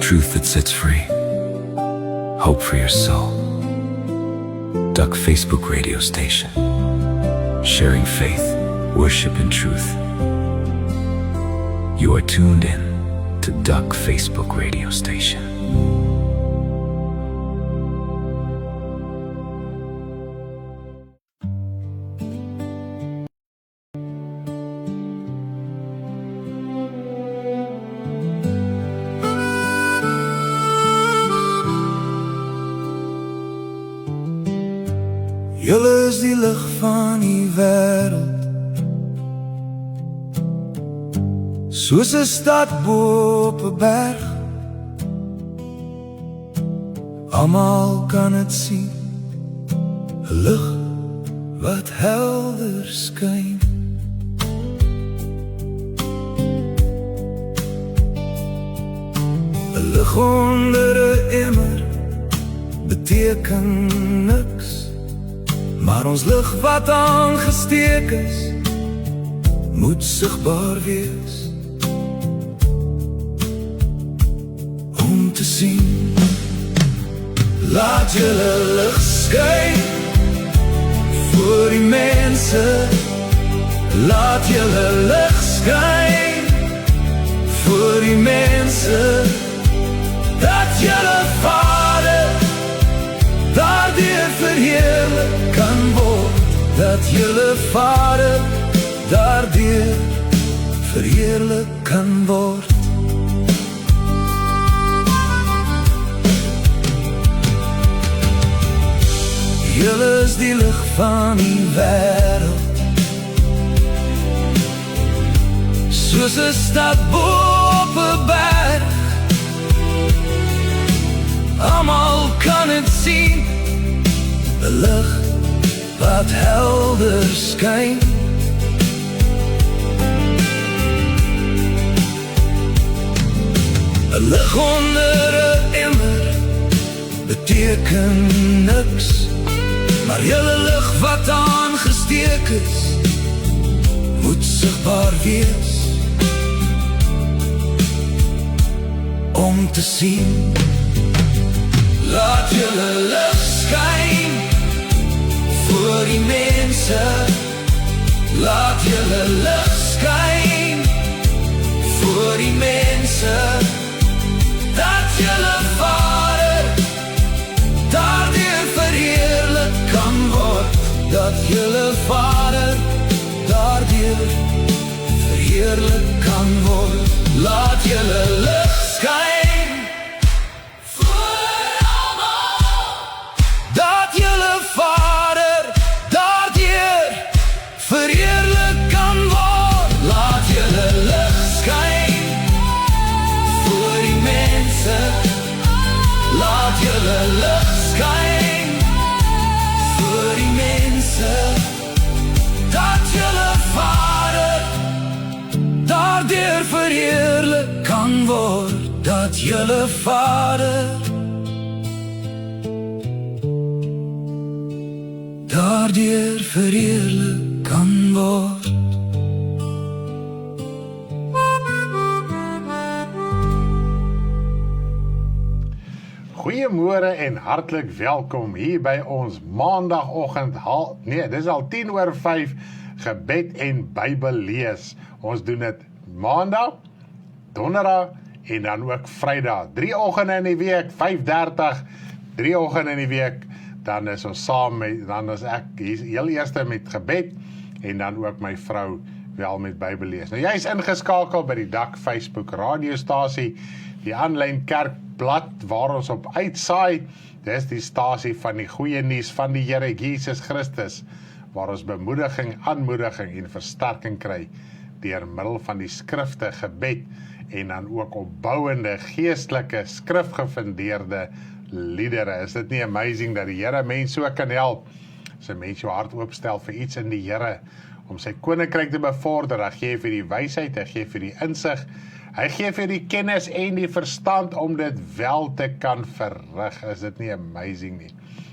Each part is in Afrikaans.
Truth that sets free. Hope for your soul. Duck Facebook radio station. Sharing faith, worship and truth. You are tuned in to Duck Facebook radio station. Julle is die lig van die wêreld, soos 'n stad bo op 'n berg. Almal kan dit sien, 'n lig wat helder skyn. 'n lig onder 'n emmer beteken niks, maar ons lig wat aangesteek is, moet sigbaar wees om te sien. Laat julle lig skyn voor die mense, laat julle lig skyn voor die mense, dat julle Vader daardeur verheerlik kan word, dat julle Vader daardeur verheerlik kan word. Julle is die lig van die wêreld, soos 'n stad bo op 'n berg. Almal kan het sien, 'n lig wat helder skyn. 'n lig onder 'n emmer beteken niks, maar julle lig wat aangesteek is, moet sigbaar wees om te sien. Laat julle lig skyn voor die mense, laat julle lig skyn voor die mense, dat julle Vader daardeur verheerlik kan word, dat julle Vader daardeur verheerlik kan word. Laat julle lig skyn voor almal, dat julle Vader daardeur verheerlik kan word. Laat julle lig skyn voor die mense, laat julle lig skyn voor die mense, dat julle Vader daardeur verheerlik kan word, dat julle Vader daardeur verheerlik kan word. Goeiemôre en hartlik welkom hier by ons maandagoggend, dis al 4:10 gebed en Bybel lees. Ons doen dit maandag, donderdag en dan ook Vrydag. 3 oggende in die week, 5:30, 3 oggende in die week, dan is ons saam met, dan is ek heel eerste met gebed en dan ook my vrou wel met Bybel lees. Nou jy is ingeskakel by die Duck Facebook radiostasie, die aanlyn kerkblad waar ons op uitsaai. Dis die stasie van die goeie nuus van die Here Jesus Christus, waar ons bemoediging, aanmoediging en versterking kry deur middel van die skrifte, gebed en dan ook opbouende, geestelike, skrifgefundeerde liedere. Is dit nie amazing dat die Here mens so kan help? As 'n mens jou hart oopstel vir iets in die Here, om sy koninkryk te bevorder, hy gee vir die wysheid, hy gee vir die insig, hy gee vir die kennis en die verstand om dit wel te kan verrig. Is dit nie amazing nie?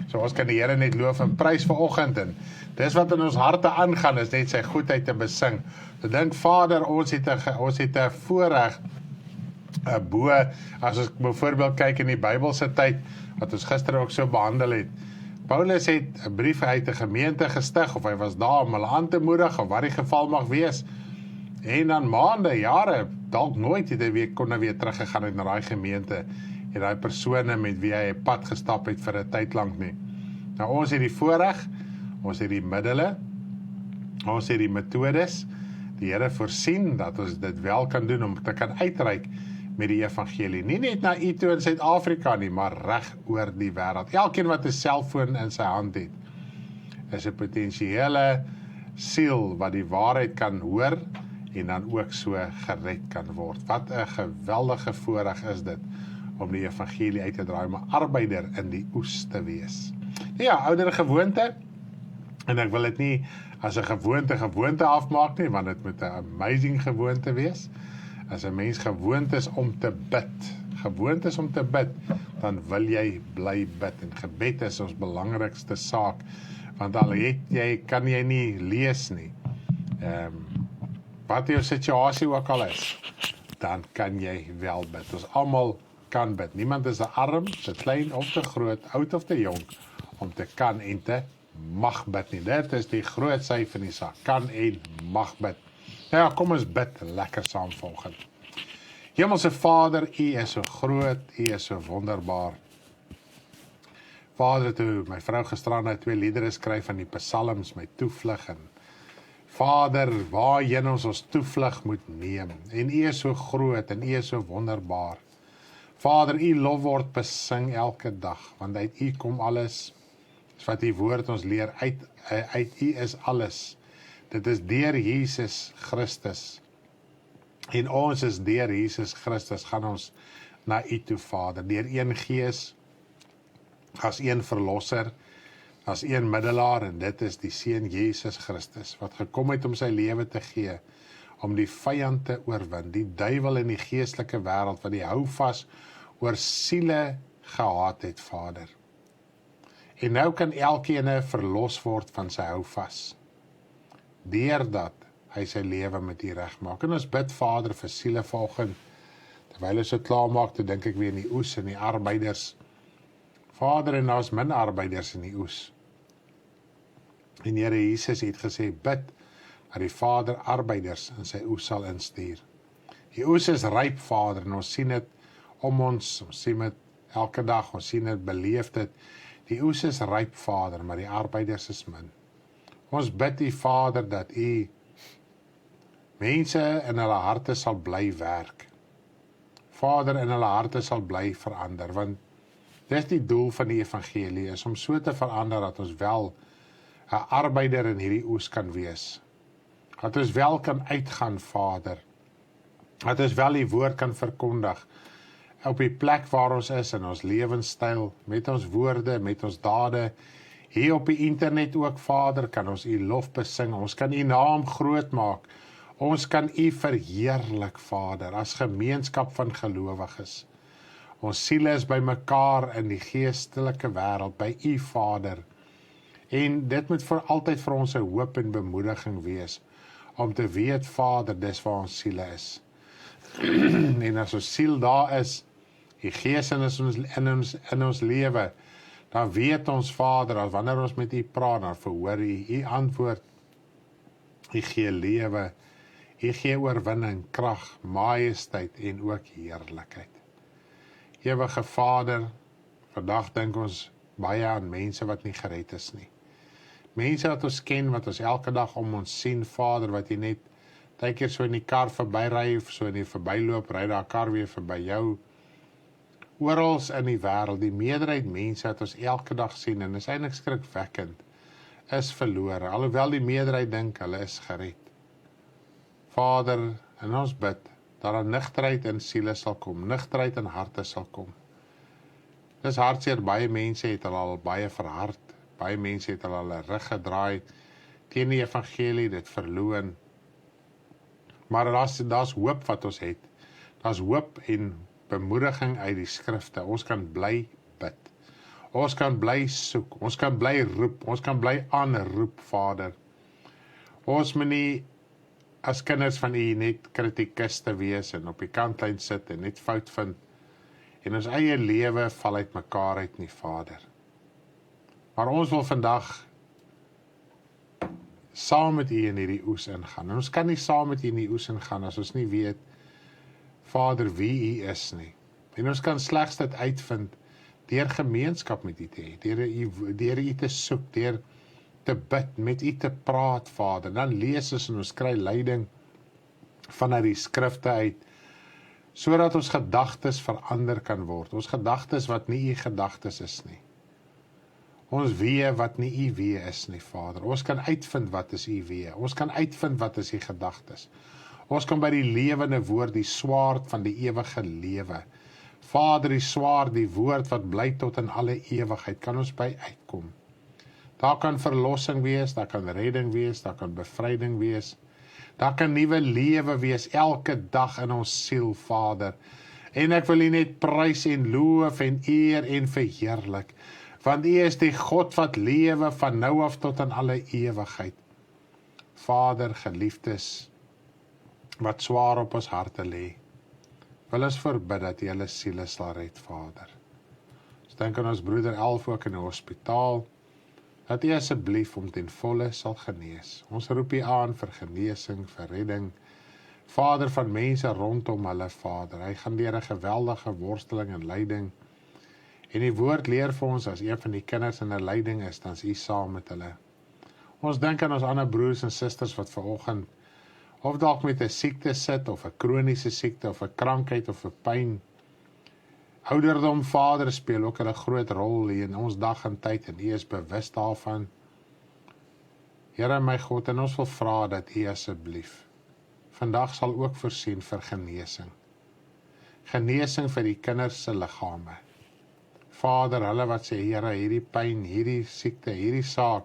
So ons kan die Here net loof en prys vanoggend, en dis wat in ons harte aangaan, is net sy goedheid te besing. So dink Vader, ons het 'n voorreg bo, as ons byvoorbeeld kyk in die Bybelse tyd, wat ons gister ook so behandel het, Paulus het 'n brief uit 'n gemeente gestig, of hy was daar om hulle aan te moedig, of wat die geval mag wees, en dan maande, jare, dalk nooit het hy kon hy weer teruggegaan het na daai gemeente, en daai persone met wie hy 'n pad gestap het vir 'n tyd lank nie. Nou ons het die voorreg, ons het die middele, ons het die metodes, die Here voorsien dat ons dit wel kan doen om te kan uitreik met die evangelie. Nie net na u toe in Suid-Afrika nie, maar reg oor die wêreld. Elkeen wat 'n selfoon in sy hand het, is 'n potensiële siel wat die waarheid kan hoor en dan ook so gered kan word. Wat 'n geweldige voorreg is dit om die evangelie uit te draai, maar arbeider in die oes te wees. Ja, oudere gewoonte, en ek wil dit nie as 'n gewoonte afmaak nie, want dit moet 'n amazing gewoonte wees. As 'n mens gewoond is om te bid, dan wil jy bly bid, en gebed is ons belangrikste saak, want al kan jy nie lees nie, wat jou situasie ook al is, dan kan jy wel bid. Ons almal kan bid. Niemand is te arm, te klein of te groot, oud of te jong, om te kan en te mag bid nie. Dit is die groot sy van die saak, kan en mag bid. Nou ja, kom ons bid lekker saam volgende. Hemelse Vader, U is so groot, U is so wonderbaar. Vader, toe my vrou gisterand 2 liedere skryf van die psalms, my toevlug, en Vader, waarheen ons toevlug moet neem, en U is so groot, en U is so wonderbaar. Vader, U lof word besing elke dag, want uit U kom alles, wat U woord ons leer, uit U is alles. Dit is deur Jesus Christus, en ons is deur Jesus Christus, gaan ons na U toe, Vader, deur een Gees, as een verlosser, as een middelaar, en dit is die Seun Jesus Christus, wat gekom het om sy lewe te gee, om die vyand te oorwin, die duiwel in die geestelike wêreld, wat die houvas oor siele gehaat het, Vader. En nou kan elkeen verlos word van sy houvas, deurdat hy sy lewe met U regmaak. En ons bid, Vader, vir siele vanoggend, terwyl ons dit klaarmaak, toe dink ek weer in die oes en die arbeiders. Vader, en daar is min arbeiders in die oes. En Here Jesus het gesê, bid, dat die Vader arbeiders in sy oes sal instuur. Die oes is ryp, Vader, en ons sien dit om ons sien dit elke dag, ons sien dit, beleef dit. Die oes is ryp, Vader, maar die arbeiders is min. Ons bid U, Vader, dat U mense in hulle harte sal bly werk. Vader, in hulle harte sal bly verander, want dit is die doel van die evangelie, is om so te verander, dat ons wel 'n arbeider in hierdie oes kan wees. Dat ons wel kan uitgaan, Vader. Dat ons wel die woord kan verkondig, op die plek waar ons is, in ons lewenstyl, met ons woorde, met ons dade, hier op die internet ook, Vader, kan ons U lof besing, ons kan U naam groot maak, ons kan U verheerlik, Vader, as gemeenskap van gelowiges. Ons siele is by mekaar in die geestelike wêreld, by U, Vader, en dit moet vir altyd vir ons 'n hoop en bemoediging wees, om te weet, Vader, dis waar ons siele is. En as ons siel daar is, die Gees in ons lewe, dan weet ons, Vader, dat wanneer ons met U praat, dan verhoor U antwoord, U gee lewe, U gee oorwinning, krag, majesteit en ook heerlikheid. Ewige Vader, vandag dink ons baie aan mense wat nie gered is nie. Mense wat ons ken, wat ons elke dag om ons sien, Vader, wat jy net partykeer so in die kar verbyry, of so in die verbyloop, ry daar kar weer verby jou. Orals in die wêreld, die meerderheid mense wat ons elke dag sien, en is eintlik skrikwekkend, is verlore, alhoewel die meerderheid dink, hulle is gered. Vader, en ons bid, dat daar nigterheid in siele sal kom, nigterheid in harte sal kom. Dis hartseer, baie mense het al baie verhard, baie mense het al 'n rug gedraai teen die evangelie, dit verloon. Maar daar's hoop wat ons het. Daar's hoop en bemoediging uit die skrifte. Ons kan bly bid. Ons kan bly soek. Ons kan bly roep. Ons kan bly aanroep, Vader. Ons moet nie as kinders van U net kritikiste wees en op die kantlyn sit en net fout vind. En ons eie lewe val uit mekaar uit nie, Vader. Maar ons wil vandag saam met U in hierdie oes ingaan. En ons kan nie saam met U in die oes ingaan as ons nie weet, Vader, wie U is nie. En ons kan slegs dit uitvind deur gemeenskap met U te hê, deur U te soek, deur te bid, met U te praat, Vader. Dan lees ons en ons kry leiding vanuit die skrifte uit, sodat ons gedagtes verander kan word. Ons gedagtes wat nie U gedagtes is nie. Ons wee wat nie U wee is nie, Vader. Ons kan uitvind wat is U wee. Ons kan uitvind wat is U gedagtes. Ons kan by die lewende woord, die swaard van die ewige lewe. Vader, die swaard, die woord wat bly tot in alle ewigheid, kan ons by uitkom. Daar kan verlossing wees, daar kan redding wees, daar kan bevryding wees. Daar kan nuwe lewe wees, elke dag in ons siel, Vader. En ek wil U net prys en loof en eer en verheerlik, want U is die God wat lewe van nou af tot in alle ewigheid. Vader, geliefdes, wat swaar op ons harte lê, wil ons verbid dat U hulle siele sal red, Vader. Ons dink aan ons broeder Elf ook in die hospitaal, dat U asseblief hom ten volle sal genees. Ons roep U aan vir genesing, vir redding, Vader, van mense rondom hulle, Vader. Hy gaan deur 'n geweldige worsteling en lyding, en die woord leer vir ons, as een van die kinders in 'n lyding is, dan is U saam met hulle. Ons dink aan ons ander broers en susters wat vanoggend of dalk met 'n siekte sit, of 'n kroniese siekte, of 'n krankheid, of 'n pyn. Ouderdom, Vader, speel ook 'n groot rol hier in ons dag en tyd, en U is bewus daarvan. Here my God, en ons wil vra dat U asseblief vandag sal ook voorsien vir genesing. Genesing vir die kinders se liggame. Vader, hulle wat sê, Here, hierdie pyn, hierdie siekte, hierdie saak,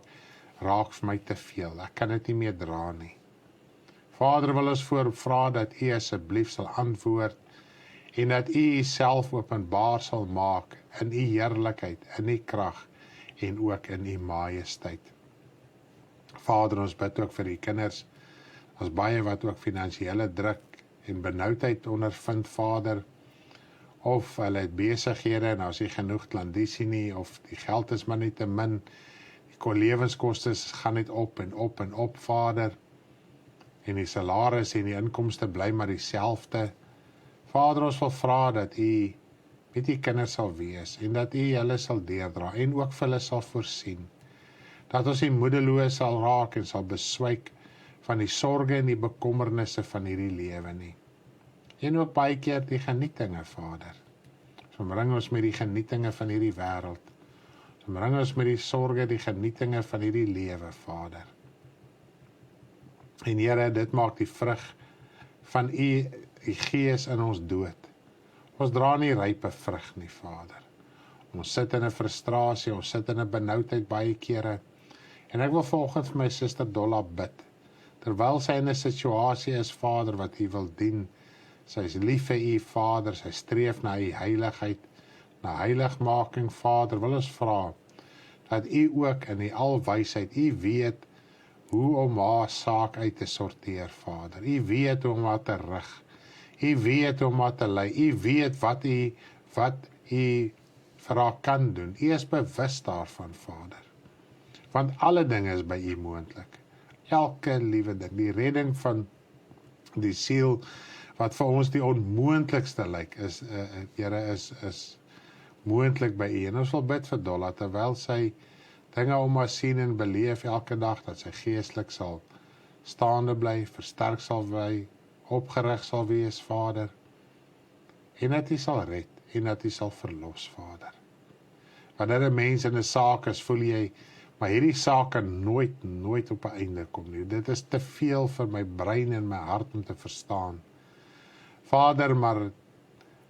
raak vir my te veel. Ek kan dit nie meer dra nie. Vader, wil ons vra dat U asseblief sal antwoord, en dat U self openbaar sal maak in U heerlikheid, in U krag, en ook in U majesteit. Vader, ons bid ook vir die kinders, ons baie wat ook finansiële druk en benoudheid ondervind, Vader, of hulle het besighede en as jy genoeg klandisie nie, of die geld is maar net te min, die lewenskoste gaan net op en op en op, Vader, en die salaris en die inkomste bly maar dieselfde. Vader, ons wil vra dat U met die kinders sal wees, en dat U hulle sal deurdra, en ook vir hulle sal voorsien, dat ons nie moedeloos sal raak en sal beswyk van die sorge en die bekommernisse van hierdie lewe nie. En ook baie keer die genietinge, Vader. So omring ons met die genietinge van hierdie wêreld. So omring ons met die sorge, die genietinge van hierdie lewe, Vader. En Here, dit maak die vrug van U, die Gees in ons dood. Ons dra nie rype vrug nie, Vader. Ons sit in 'n frustrasie, ons sit in 'n benoudheid baie kere. En ek wil vanoggend vir my suster Dolla bid. Terwyl sy in 'n situasie is, Vader, wat U wil dien. Sy is lief vir U, Vader, sy streef na U heiligheid, na heiligmaking, Vader, wil ons vra, dat U ook in die alwysheid, U weet hoe om haar saak uit te sorteer, Vader. U weet hoe om haar te rig. U weet hoe om haar te lei. U weet wat U vir haar kan doen. U is bewus daarvan, Vader. Want alle dinge is by U moontlik. Elke liewe ding, die redding van die siel, wat vir ons die onmoontlikste lyk, Here, is moontlik by U. En ons wil bid vir Dolla, terwyl sy dinge om haar sien en beleef elke dag, dat sy geestelik sal staande bly, versterk sal bly, opgerig sal wees, Vader, en dat U sal red, en dat U sal verlos, Vader. Wanneer 'n mens in 'n saak is, voel jy, maar hierdie saak kan nooit op 'n einde kom nie. Dit is te veel vir my brein en my hart om te verstaan. Vader, maar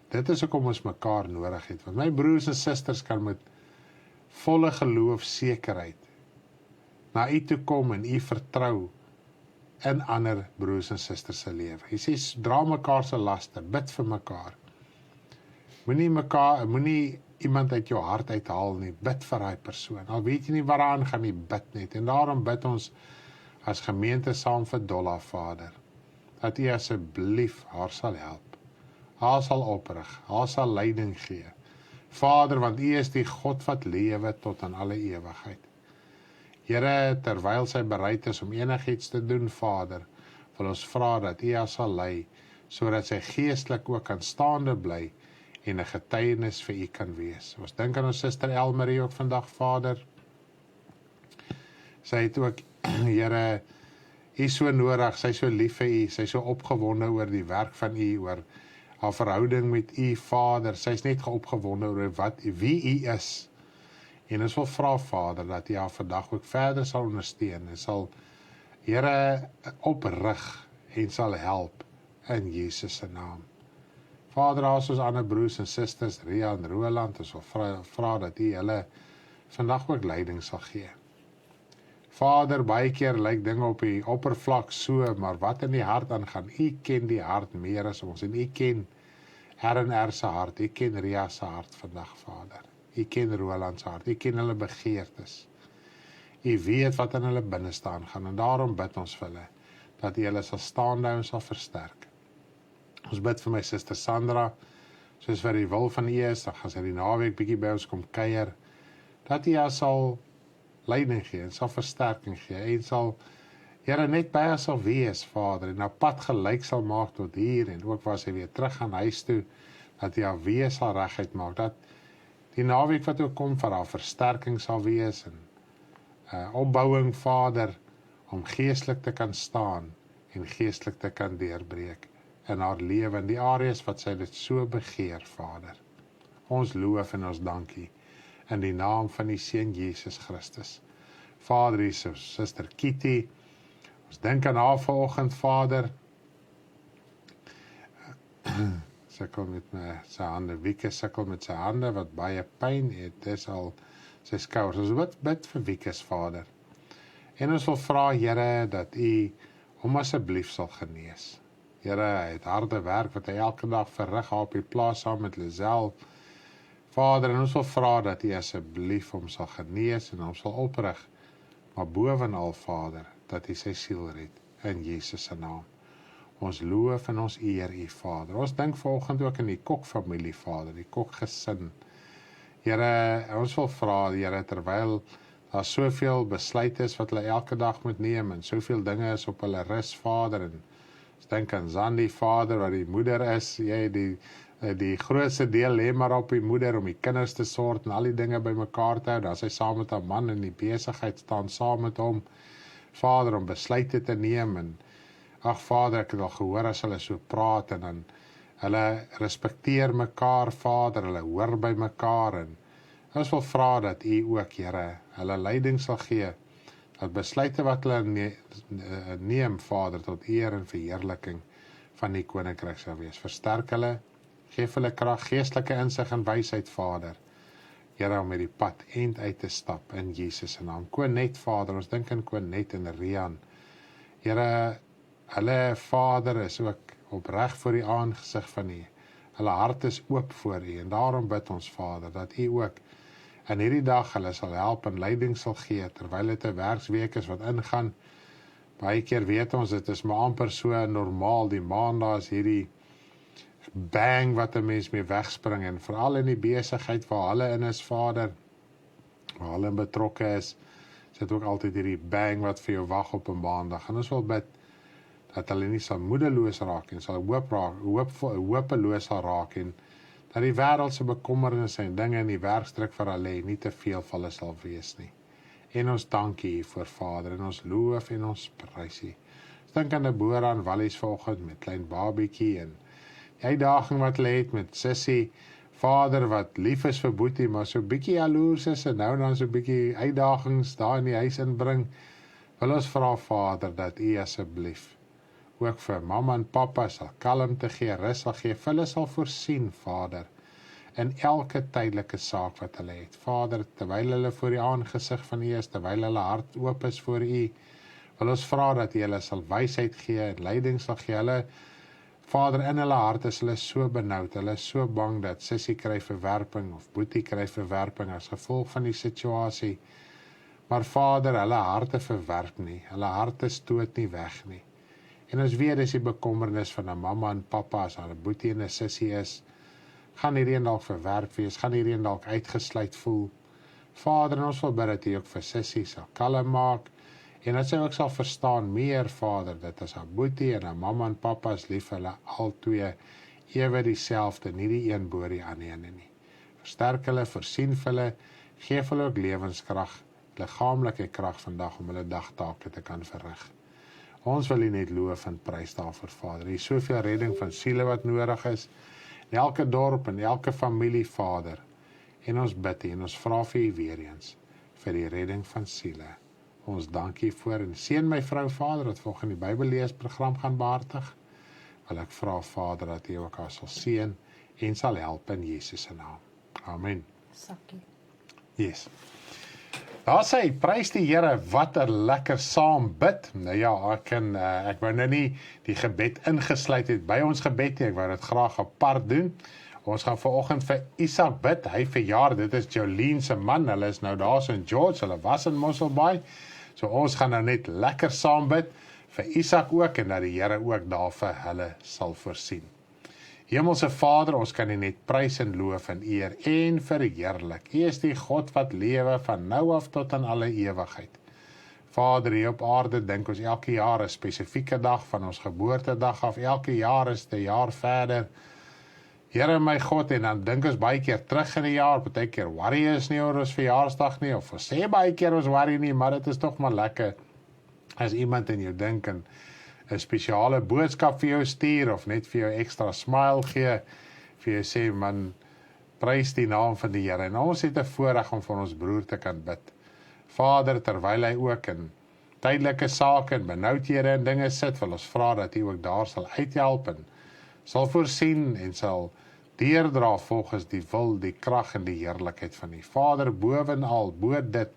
dit is hoekom ons mekaar nodig het, want my broers en susters kan met volle geloof sekerheid na U toe kom en U vertrou in ander broers en susters se lewe. Hy sê, dra mekaar se laste, bid vir mekaar. Moenie iemand uit jou hart uithaal nie, bid vir daai persoon. Al weet jy nie waaraan gaan nie, bid net. En daarom bid ons as gemeente saam vir Dolla, Vader, dat U asseblief haar sal help. Haar sal oprig, haar sal leiding gee. Vader, want U is die God wat lewe tot aan alle ewigheid. Here, terwyl sy bereid is om enigiets te doen, Vader, wil ons vra dat U haar sal lei, sodat sy geestelik ook kan staande bly en 'n getuienis vir U kan wees. Ons dink aan ons suster Elmarie ook vandag, Vader. Sy het ook, Here, U so nodig, sy so lief vir U, sy so opgewonde oor die werk van U, oor haar verhouding met U, Vader. Sy is net opgewonde oor wie U is. En ons wil vra, Vader, dat U haar vandag ook verder sal ondersteun en sal, Here, oprig en sal help in Jesus se naam. Vader, as ons ander broers en susters, Ria en Roland, ons wil vra dat U hulle vandag ook leiding sal gee. Vader, baie keer lyk dinge op die oppervlak so, maar wat in die hart aangaan, U ken die hart meer as ons, en U ken R&R se hart, U ken Ria se hart vandag, Vader. U ken Roland se hart, U ken hulle begeertes. U weet wat in hulle binneste aangaan, en daarom bid ons vir hulle, dat U hulle sal staande hou en sal versterk. Ons bid vir my suster Sandra, soos vir die wil van U is, dan gaan sy die naweek bietjie by ons kom kuier, dat U haar sal leiding gee, en sal versterking gee, en sal, Here, net by haar sal wees, Vader, en haar pad gelyk sal maak tot hier, en ook waar sy weer terug gaan huis toe, dat U haar wees sal reguit maak, dat die naweek wat ook kom vir haar versterking sal wees, en opbouing, Vader, om geestelik te kan staan, en geestelik te kan deurbreek, in haar lewe, in die areas wat sy dit so begeer, Vader. Ons loof en ons dankie, in die naam van die Seun Jesus Christus. Vader, hier is suster Kitty, ons dink aan haar vanoggend, Vader, sukkel met sy hande, Wieke sukkel met sy hande, wat baie pyn het, dis al sy skouers, ons bid vir Wiekes, Vader, en ons wil vra, Here, dat U hom asseblief sal genees. Here, hy het harde werk, wat hy elke dag verrig op die plaas saam met Lizelle, Vader, en ons wil vra dat U asseblief hom sal genees, en hom sal oprig, maar bovenal, Vader, dat U sy siel red, in Jesus se naam. Ons loof en ons eer U, Vader. Ons dink vanoggend ook in die Kok-familie, Vader, die Kok-gesin. Here, ons wil vra, Here, terwyl daar soveel besluit is wat hulle elke dag moet neem, en soveel dinge is op hulle rus, Vader, en ons dink aan Zandi, Vader, wat die moeder is, die grootste deel lê maar op die moeder, om die kinders te sorg, en al die dinge by mekaar te hou, dan sy saam met haar man in die besigheid staan, saam met hom, Vader, om besluite te neem, en ag Vader, ek het al gehoor as hulle so praat, en dan hulle respekteer mekaar, Vader, hulle hoor by mekaar, en ons wil vra dat U ook, Here, hulle leiding sal gee, dat besluite wat hulle neem, Vader, tot eer en verheerliking van die koninkryk sal wees. Versterk hulle, geef hulle krag, geestelike insig en wysheid, Vader, Here, om met die pad uit te stap, in Jesus se naam. Konet, Vader, ons dink aan Konet en Rian, Here, hulle Vader is ook opreg voor die aangesig van U. Hulle hart is oop voor U, en daarom bid ons, Vader, dat U ook in hierdie dag hulle sal help en leiding sal gee, terwyl dit 'n werksweek is wat ingaan. Baie keer weet ons, dit is maar amper so normaal, die maandag is hierdie bang wat 'n mens mee wegspring, en veral in die besigheid waar hulle in is, Vader, waar hulle betrokke is ook altyd hierdie bang wat vir jou wag op 'n maandag, en ons wil bid dat hulle nie sal moedeloos raak, en sal hopeloos sal raak, en dat die wêreld se bekommernisse en dinge in die werkstryk vir hulle nie te veel vir hulle sal wees nie. En ons dankie vir Vader, en ons loof en ons prys U. Ons dink aan Deborah en Wallies vanoggend met klein babietjie, en die uitdaging wat hulle het met Sissie, Vader wat lief is vir Boetie, maar so bietjie jaloers is, en nou dan so bietjie uitdagings daar in die huis inbring, wil ons vra, Vader, dat U asseblief ook vir mamma en pappa sal kalmte gee, rus sal gee, vir hulle sal voorsien, Vader, in elke tydelike saak wat hulle het. Vader, terwyl hulle voor die aangesig van U is, terwyl hulle hart oop is voor U, wil ons vra dat U hulle sal wysheid gee, en leiding sal gee. Hulle, Vader, in hulle hart is hulle so benoud, hulle is so bang dat Sissie kry verwerping, of Boetie kry verwerping as gevolg van die situasie. Maar Vader, hulle harte verwerp nie, hulle harte stoot nie weg nie. En ons weet dis die bekommernis van 'n mamma en pappa, as daar 'n boetie en 'n sussie is, gaan hierdie een dalk verwerp wees, gaan hierdie een dalk uitgesluit voel. Vader, en ons wil bid dat U ook vir sussie sal kalm maak, en dat sy ook sal verstaan meer, Vader, dat as haar boetie en haar mamma en papa is lief, hulle al twee ewe dieselfde, nie die een bo die ander nie. Versterk hulle, voorsien vir hulle, geef hulle ook lewenskrag, liggaamlike krag vandag om hulle dagtake te kan verrig. Ons wil U net loof en prys daarvoor, Vader. U is soveel redding van siele wat nodig is, in elke dorp en elke familie, Vader. En ons bid U en ons vra vir U weer eens, vir die redding van siele. Ons dank U voor en seën my vrou, Vader, wat volgende die Bybelleesprogram gaan behartig. Wil ek vra, Vader, dat U ook haar sal seën en sal help in Jesus se naam. Amen. Sakkie. Yes. Daar sê, prys die Here, wat 'n lekker saam bid. Nou ja, ek wou nou nie die gebed ingesluit het by ons gebed nie, ek wou dit graag apart doen. Ons gaan vanoggend vir Isak bid, hy verjaar, dit is Jolene se man, hulle is nou daar so in George, hulle was in Mosselbaai, so ons gaan nou net lekker saam bid, vir Isak ook, en dat die Here ook daar vir hulle sal voorsien. Hemelse Vader, ons kan U net prys en loof en eer en verheerlik. U is die God wat lewe van nou af tot in alle ewigheid. Vader, hier op aarde dink ons elke jaar 'n spesifieke dag van ons geboortedag af, elke jaar is dit 'n jaar verder. Here my God, en dan dink ons baie keer terug in die jaar, baie keer worry is nie oor ons verjaarsdag nie, of ons sê baie keer ons worry nie, maar dit is tog maar lekker as iemand in jou dink en 'n spesiale boodskap vir jou stuur, of net vir jou extra smile gee, vir jou sê, man, prys die naam van die Here, en ons het 'n voorreg om vir ons broer te kan bid. Vader, terwyl hy ook in tydelike sake en benoudhede en dinge sit, wil ons vra dat U ook daar sal uithelp en sal voorsien en sal deurdra volgens die wil, die krag en die heerlikheid van U. Vader, bovenal, bo dit,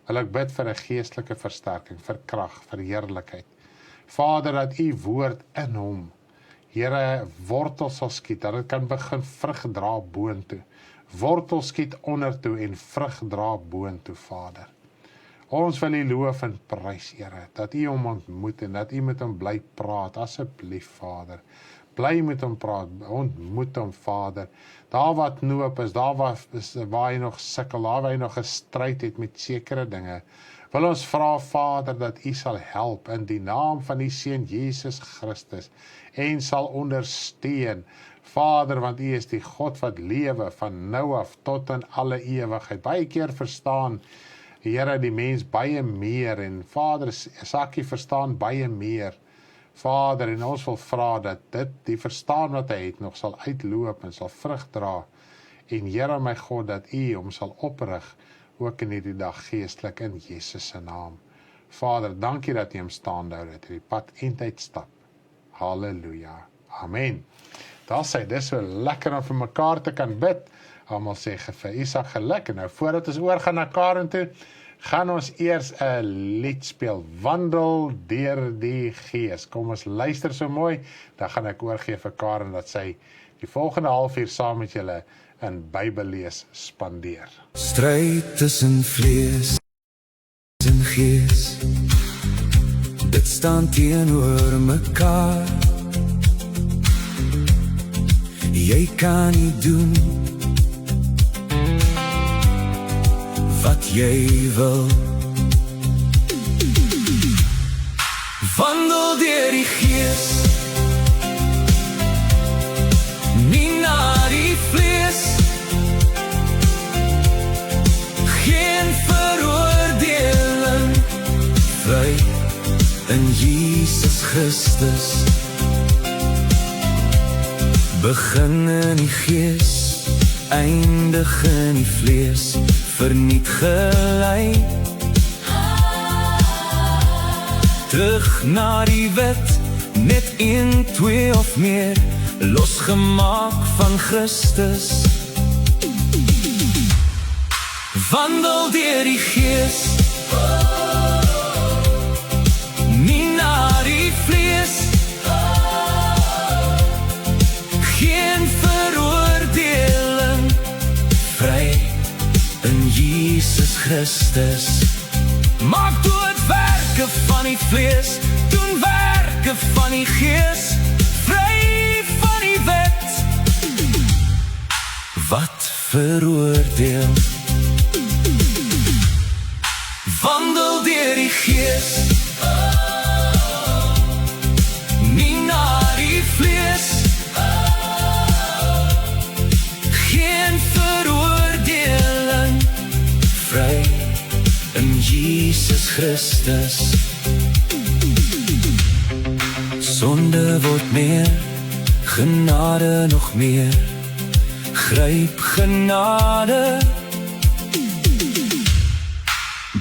wil ek bid vir 'n geestelike versterking, vir krag, vir heerlikheid. Vader, dat U woord in hom, Here, wortel sal skiet, dat dit kan begin vrug dra boontoe. Wortel skiet ondertoe en vrug dra boontoe, Vader. Ons wil U loof en prys, Here, dat U hom ontmoet en dat U met hom bly praat, asseblief, Vader. Bly met hom praat, ontmoet hom, Vader. Daar wat noop is, daar waar hy nog sukkel, daar waar hy nog gestryd het met sekere dinge, wil ons vra, Vader, dat U sal help in die naam van die Seun Jesus Christus en sal ondersteun, Vader, want U is die God wat lewe van nou af tot in alle ewigheid. Baie keer verstaan, Here, die mens baie meer, en Vader, Sakkie verstaan baie meer, Vader, en ons wil vra dat die verstaan wat hy het nog sal uitloop en sal vrug dra, en Here my God, dat U hom sal oprig, ook in hierdie dag geestelik in Jesus se naam. Vader, dankie dat U hom staande hou, dat hy die pad eintyd stap. Halleluja. Amen. Daar sê, dis so lekker om vir mekaar te kan bid. Almal sê vir Isak geluk. En nou voordat ons oorgaan na Karen toe, gaan ons eers 'n lied speel, Wandel deur die Gees. Kom ons luister so mooi, dan gaan ek oorgee vir Karen dat sy die volgende halfuur saam met julle in Bybellees spandeer. Stryd tussen vlees en gees, dit staan teenoor mekaar. Jy kan nie doen wat jy wil. Wandel deur die Gees, nie na die vlees. Geen veroordeling, vry in Jesus Christus. Begin in die Gees, eindig in die vlees, verniet gelei. Terug na die wet, net 1, 2 of meer, losgemaak van Christus. Wandel deur die Gees, nie na die vlees. Geen veroordeling, vry in Jesus Christus. Maak dood werke van die vlees, doen werke werke van die Gees, vry van die wet, wat veroordeel. Wandel deur die Gees, nie na die vlees, geen veroordeling, vry in Jesus Christus. Sonde word meer, genade nog meer, gryp genade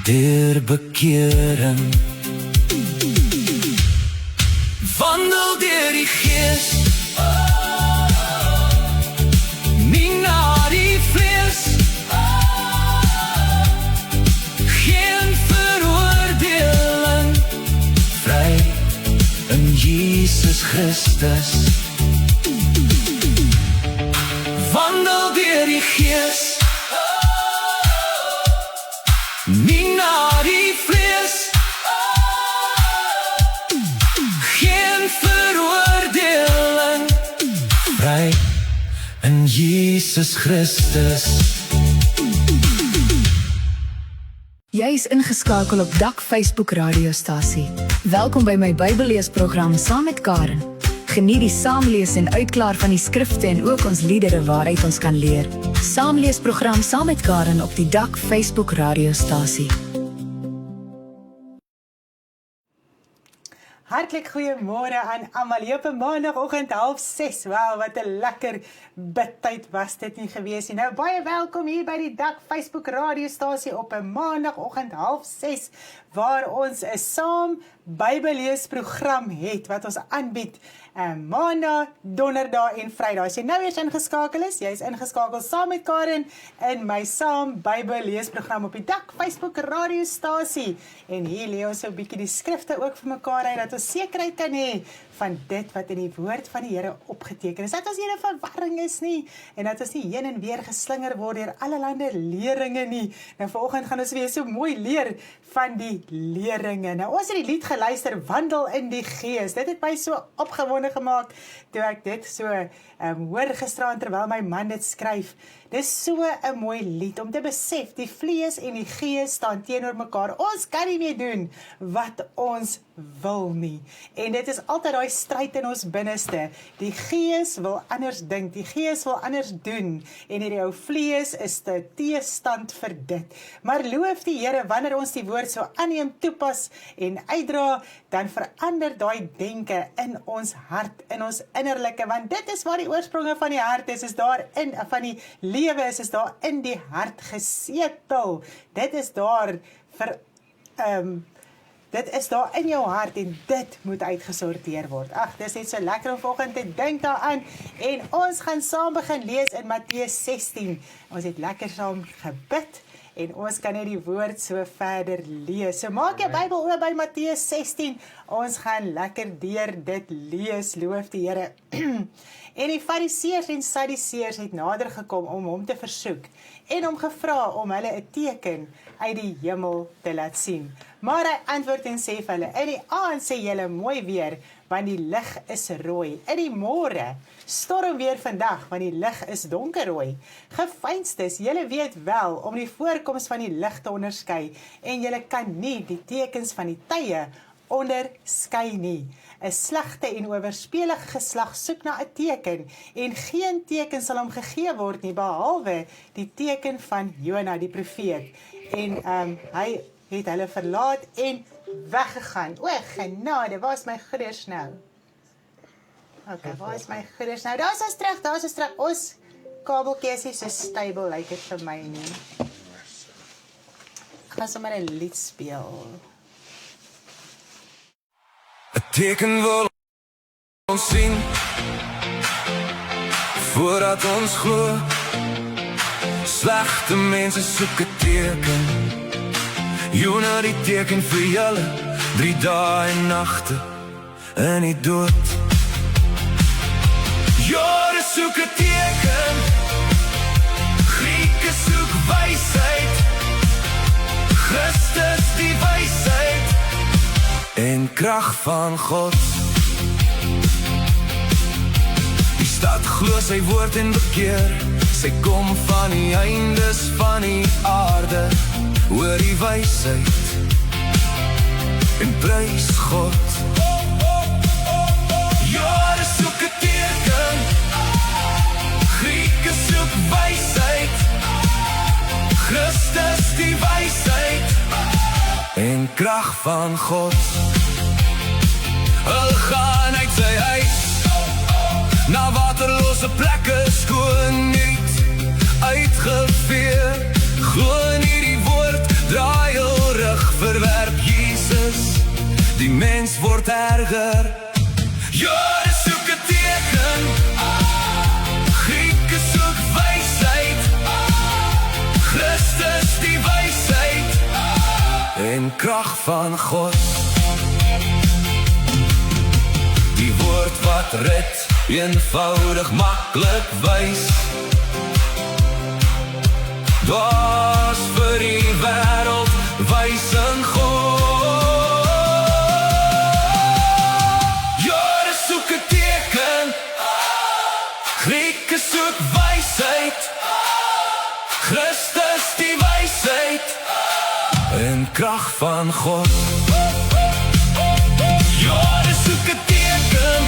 deur bekering. Wandel deur die Gees, nie na die vlees, geen veroordeling, vry in Jesus Christus. Wandel deur die Gees, nie na die vlees, geen veroordeling, vry in Jesus Christus. Jy is ingeskakel op Dak Facebook radiostasie. Welkom by my Bybelleesprogram saam met Karen. Geniet die saamlees en uitklaar van die skrifte en ook ons liedere waaruit ons kan leer. Saamleesprogram saam met Karen op die Dak Facebook radiostasie. Hartlik goeiemôre aan almal. Hier op 'n maandagooggend 5:30. Wow, wat 'n lekker bidtyd was dit nie gewees nie. Nou baie welkom hier by die Dak Facebook radiostasie op 'n maandagooggend 5:30 waar ons 'n saam Bybelleesprogram het wat ons aanbied Maandag, Donderdag en Vrydag. As jy nou eers ingeskakel is, jy is ingeskakel saam met Karen in my saam Bybelleesprogram op die Dak Facebook radiostasie. En hier lees ons so 'n bietjie die skrifte ook vir mekaar uit dat ons sekerheid kan hê van dit wat in die woord van die Here opgeteken is. Dat ons nie in 'n verwarring is nie en dat ons nie heen en weer geslinger word deur allerlei leringe nie. Nou vanoggend gaan ons weer so mooi leer van die leringe. Nou ons het die lied geluister, Wandel in die Gees. Dit het my so opgewonde gemaak toe ek dit so hoor gisteraan terwyl my man dit skryf. Dis so 'n mooi lied om te besef, die vlees en die gees staan teenoor mekaar. Ons kan nie meer doen wat ons wil nie. En dit is altyd daai stryd in ons binneste. Die gees wil anders dink, die gees wil anders doen en hierdie ou vlees is te teestand vir dit. Maar loof die Here, wanneer ons die woord so aanneem, toepas en uitdra, dan verander daai denke in ons hart, in ons innerlike, want dit is waar die oorspronge van die hart is daar in, van die lewe is daar in die hart gesetel. Dit is daar dit is daar in jou hart en dit moet uitgesorteer word. Ag, dis net so lekker om vanoggend te dink daaraan en ons gaan saam begin lees in Matteus 16. Ons het lekker saam gebid en ons kan net die woord so verder lees. So maak jou Bybel oop by Matteus 16. Ons gaan lekker deur dit lees, loof die Here. En die Fariseërs en Sadduseërs het nader gekom om hom te versoek en hom gevra om hulle 'n teken uit die hemel te laat sien. Maar hy antwoord en sê vir hulle, in die aand sê julle mooi weer, want die lig is rooi. In die môre storm weer vandag, want die lig is donkerrooi. Geveinstes, julle weet wel om die voorkoms van die lig te onderskei en julle kan nie die tekens van die tye onderskei nie. 'n Slegte en oorspelige geslag soek na 'n teken en geen teken sal hom gegee word nie behalwe die teken van Jona die profeet. En hy het hulle verlaat en weggegaan. O, genade, waar is my goeders nou? Okay, waar is my goeders nou? Daar is ons terug. Ons kabeltjie is nie so stable, lyk dit vir my nie. Ek gaan sommer 'n lied speel. 'n teken wil ons sien voordat ons glo. Slegte mense soek 'n teken. Jona die teken vir julle, 3 dae en nagte in die dood. Jode soek 'n teken, Grieke soek wysheid, Christus die wysheid en krag van God. wat glo sy woord en bekeer. Sy kom van die eindes van die aarde, hoor die wysheid en prys God. Jare soek 'n teken, Grieke soek wysheid, Christus die wysheid en krag van God. Hulle gaan uit sy huis, na waterlose plekke skoon niet uitgeveer. Glo in hierdie woord, draai hul rug, verwerp Jesus, die mens word erger. Jode soek 'n teken, Grieke soek wysheid, Christus die wysheid en krag van God. Die woord wat red, eenvoudig, maklik wys. Dwaas vir die wêreld, wys in God. Jode soek 'n teken, Grieke soek wysheid, Christus die wysheid en krag van God. Jode soek 'n teken,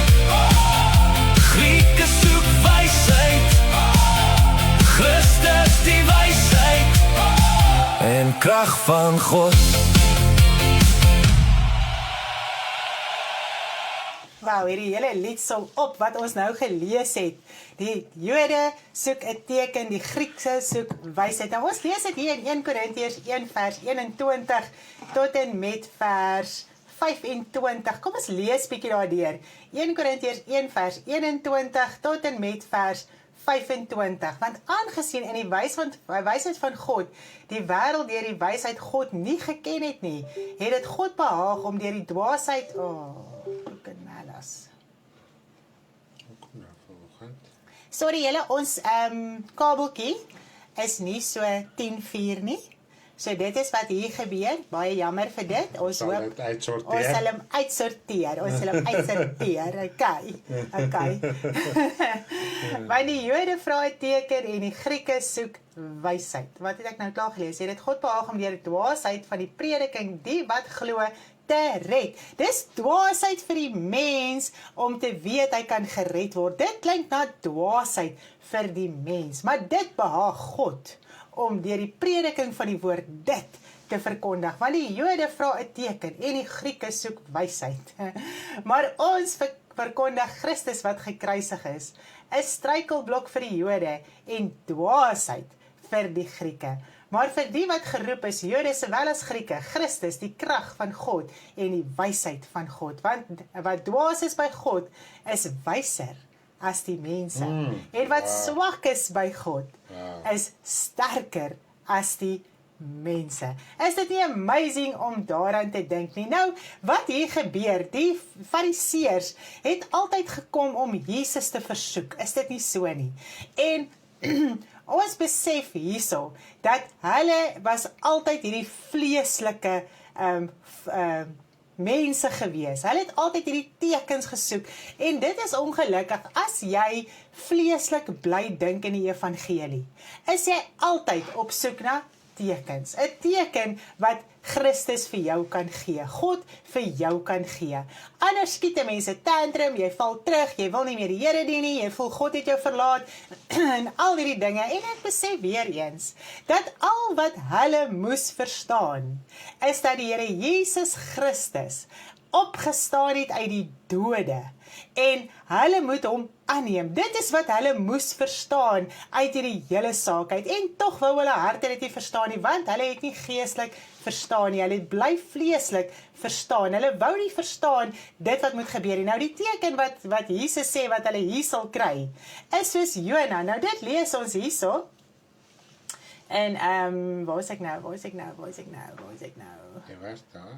Grieke soek wysheid, Christus die wysheid en krag van God. Wauw, hierdie hele lied som op wat ons nou gelees het. Die Jode soek 'n teken, die Griekse soek wysheid. Nou ons lees dit hier in 1 Korintiërs 1 vers 21 tot en met vers 25. Kom ons lees bietjie daardeur. 1 Korintiërs 1 vers 21 tot en met vers 25. Want aangesien in die wysheid van God, die wêreld deur die wysheid God nie geken het nie, het dit God behaag om deur die dwaasheid, sorry julle, ons kabeltjie is nie so 10:04 nie. So dit is wat hier gebeur, baie jammer vir dit. Ons Sal hoop dit uitsorteer? ons sal hom uitsorteer. Okay. Want die Jode vra 'n teken en die Grieke soek wysheid. Wat het ek nou klaar gelees? Het dit God behaag om deur die dwaasheid van die prediking die wat glo te red. Dis dwaasheid vir die mens om te weet hy kan gered word. Dit klink na dwaasheid vir die mens, maar dit behaag God om deur die prediking van die woord dit te verkondig. Want die Jode vra 'n teken en die Grieke soek wysheid. Maar ons verkondig Christus wat gekruisig is, 'n struikelblok vir die Jode en dwaasheid vir die Grieke. Maar vir die wat geroep is, Jode sowel as Grieke, Christus die krag van God en die wysheid van God. Want wat dwaas is by God, is wyser as die mense. En wat swak is by God, is sterker as die mense. Is dit nie amazing om daaraan te dink nie? Nou, wat hier gebeur, die fariseërs het altyd gekom om Jesus te versoek. Is dit nie so nie? En ons besef hierso, dat hulle was altyd hierdie vleeslike mense gewees. Hulle het altyd hierdie tekens gesoek. En dit is ongelukkig, as jy vleeslik bly dink in die evangelie, is jy altyd op soek na tekens. 'n teken wat Christus vir jou kan gee. God vir jou kan gee. Anders skiet 'n mens 'n tantrum, jy val terug, jy wil nie meer die Here dien nie, jy voel God het jou verlaat en al hierdie dinge. En ek besef weer eens dat al wat hulle moes verstaan is dat die Here Jesus Christus opgestaan het uit die dode en hulle moet hom aanneem. Dit is wat hulle moes verstaan uit hierdie hele saak uit. En tog wou hulle harte dit nie verstaan nie, want hulle het nie geestelik verstaan nie. Hulle het bly vleeslik verstaan. Hulle wou nie verstaan dit wat moet gebeur nie. Nou die teken wat Jesus sê wat hulle hier sal kry, is soos Jona. Nou dit lees ons hierso. En waar is ek nou? Jy was daar.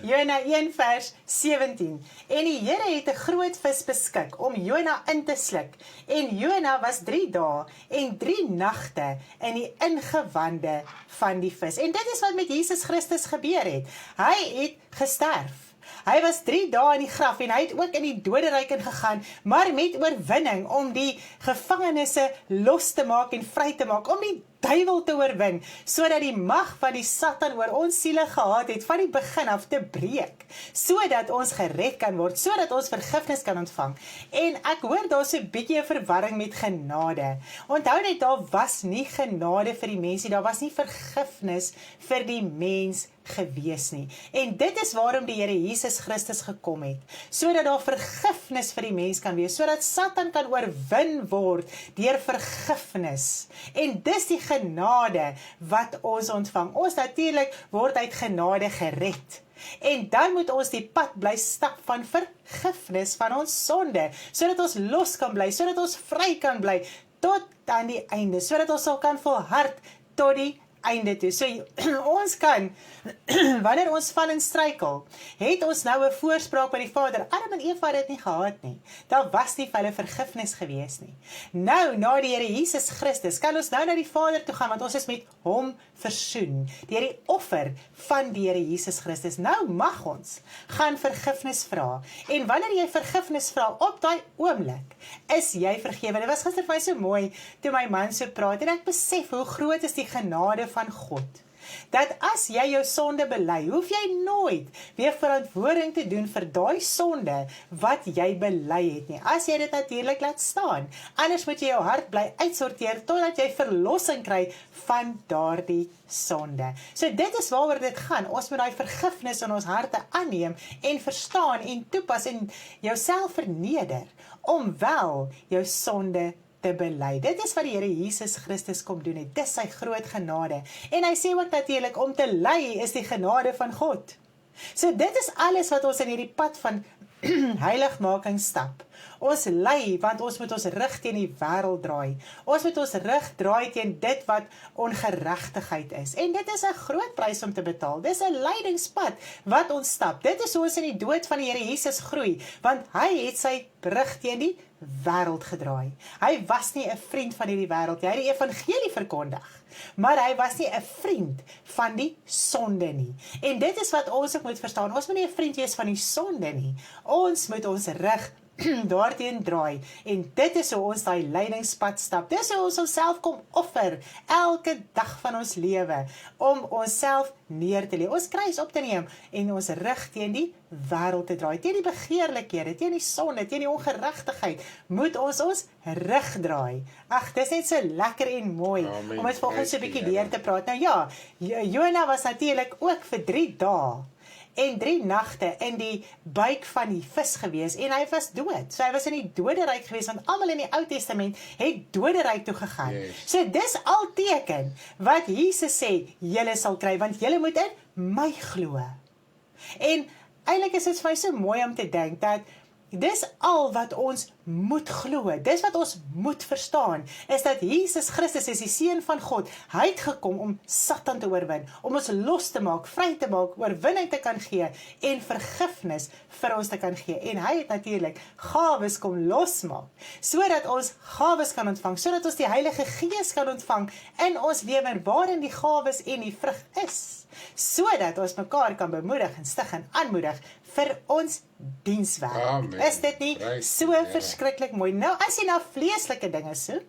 Jona 1 vers 17. En die Here het 'n groot vis beskik om Jona in te sluk. En Jona was 3 dae en 3 nagte in die ingewande van die vis. En dit is wat met Jesus Christus gebeur het. Hy het gesterf. Hy was 3 dae in die graf en hy het ook in die doderyk ingegaan, maar met oorwinning om die gevangenisse los te maak en vry te maak, om die duiwel te oorwin, sodat die mag van die Satan oor ons siele gehad het van die begin af te breek, sodat ons gered kan word, sodat ons vergifnis kan ontvang. En ek hoor daar so 'n bietjie 'n verwarring met genade. Onthou net, daar was nie genade vir die mensie, daar was nie vergifnis vir die mens gewees nie. En dit is waarom die Here Jesus Christus gekom het, sodat daar vergifnis vir die mens kan wees, sodat Satan kan oorwin word deur vergifnis. En dis die genade wat ons ontvang. Ons natuurlik word uit genade gered. En dan moet ons die pad bly stap van vergifnis van ons sonde, sodat ons los kan bly, sodat ons vry kan bly tot aan die einde, sodat ons sal kan volhard tot die einde toe. So ons kan, wanneer ons val en struikel, het ons nou 'n voorspraak by die Vader. Adam en Eva het dit nie gehad nie. Daar was nie vir hulle vergifnis gewees nie. Nou, na die Here Jesus Christus, kan ons nou na die Vader toe gaan, want ons is met hom versoen, deur die offer van die Here Jesus Christus. Nou mag ons gaan vergifnis vra. En wanneer jy vergifnis vra, op daai oomblik, is jy vergewe. Dit was gister vir my so mooi, toe my man so praat, en ek besef hoe groot is die genade van God. Dat as jy jou sonde bely, hoef jy nooit weer verantwoording te doen vir daai sonde wat jy bely het nie. As jy dit natuurlik laat staan. Anders moet jy jou hart bly uitsorteer totdat jy verlossing kry van daardie sonde. So dit is waaroor dit gaan. Ons moet daai vergifnis in ons harte aanneem en verstaan en toepas en jouself verneder om wel jou sonde te bely. Dit is wat die Here Jesus Christus kom doen het. Dis sy groot genade. En hy sê ook natuurlik, om te ly is die genade van God. So dit is alles wat ons in hierdie pad van heiligmaking stap. Ons ly, want ons moet ons rug teen die wêreld draai. Ons moet ons rug draai teen dit wat ongeregtigheid is. En dit is 'n groot prys om te betaal. Dis 'n lydingspad wat ons stap. Dit is hoe ons in die dood van die Here Jesus groei, want hy het sy rug teen die wêreld gedraai. Hy was nie 'n vriend van hierdie wêreld nie. Hy het die evangelie verkondig, maar hy was nie 'n vriend van die sonde nie. En dit is wat ons ook moet verstaan. Ons moet nie 'n vriend wees van die sonde nie. Ons moet ons rug daarteen draai. En dit is hoe ons daai lydingspad stap. Dis hoe ons onsself kom offer elke dag van ons lewe om onsself neer te lê, ons kruis op te neem en ons rug teen die wêreld te draai, teen die begeerlikhede, teen die sonde, teen die ongeregtigheid, moet ons rug draai. Ag, dis net so lekker en mooi. Amen. Om ons volgens so 'n bietjie deur te praat. Nou ja, Jona was natuurlik ook vir 3 dae en 3 nagte in die buik van die vis gewees, en hy was dood. So hy was in die doderyk gewees, want almal in die Ou Testament het doderyk toe gegaan. Yes. So dis al teken wat Jesus sê, julle sal kry, want julle moet in my glo. En eintlik is dit vir my so mooi om te dink, dat dis al wat ons moet glo, dis wat ons moet verstaan, is dat Jesus Christus is die Seun van God. Hy het gekom om Satan te oorwin, om ons los te maak, vry te maak, oorwinning te kan gee, en vergifnis vir ons te kan gee. En hy het natuurlik gawes kom losmaak, sodat ons gawes kan ontvang, sodat ons die Heilige Gees kan ontvang in ons lewe, waarin die gawes en die vrug is, sodat ons mekaar kan bemoedig en stig en aanmoedig vir ons dienswerk. Amen. Is dit nie Prys so die Here. verskriklik mooi? Nou, as jy na vleeslike dinge soek,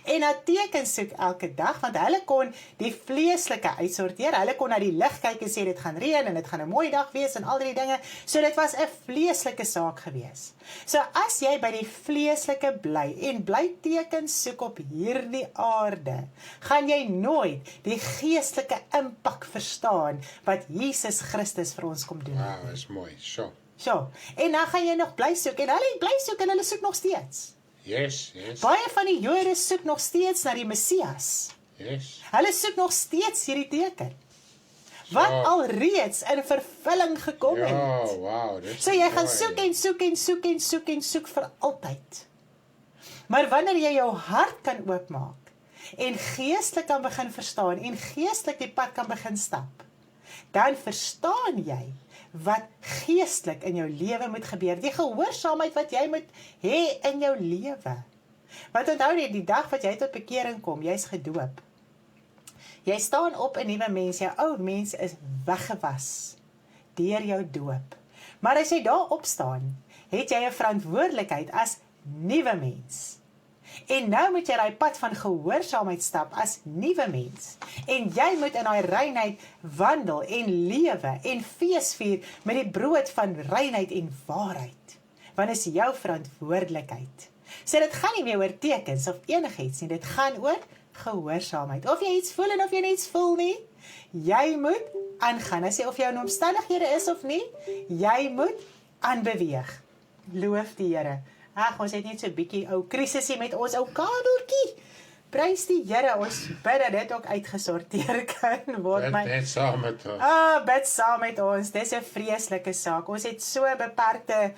en na tekens soek elke dag, want hulle kon die vleeslike uitsorteer, hulle kon na die lig kyk en sê dit gaan reën en dit gaan 'n mooi dag wees en al die dinge, so dit was 'n vleeslike saak gewees. So as jy by die vleeslike bly en bly tekens soek op hierdie aarde, gaan jy nooit die geestelike impak verstaan wat Jesus Christus vir ons kom doen. Wow, is mooi. So. So, en dan gaan jy nog bly soek, en hulle bly soek en hulle soek nog steeds. Yes. Baie van die Jode soek nog steeds na die Messias. Yes. Hulle soek nog steeds hierdie teken, wat Ja. alreeds in vervulling gekom het. Ja, wow. Dis So jy gaan mooi. soek en soek en soek en soek en soek vir altyd. Maar wanneer jy jou hart kan oopmaak en geestelik kan begin verstaan en geestelik die pad kan begin stap, dan verstaan jy wat geestelik in jou lewe moet gebeur, die gehoorsaamheid wat jy moet hê in jou lewe. Want onthou net, die dag wat jy tot bekering kom, jy's gedoop. Jy staan op 'n nuwe mens, jou ou mens is weggewas deur jou doop. Maar as jy daar opstaan, het jy 'n verantwoordelikheid as nuwe mens. En nou moet jy daai pad van gehoorsaamheid stap as nuwe mens. En jy moet in daai reinheid wandel en lewe en feesvier met die brood van reinheid en waarheid. Want is jou verantwoordelikheid. So dit gaan nie meer oor tekens of enigiets nie, dit gaan oor gehoorsaamheid. Of jy iets voel en of jy niets voel nie, jy moet aangaan. As jy of jou in omstandighede is of nie, jy moet aanbeweeg. Loof die Here. Ag, ons het net so 'n bietjie ou krisisie met ons ou kabeltjie. Prys die Here, ons bid dat dit ook uitgesorteer kan word. Bid saam met ons. Bid saam met ons. Dis 'n vreeslike saak. Ons het so beperkte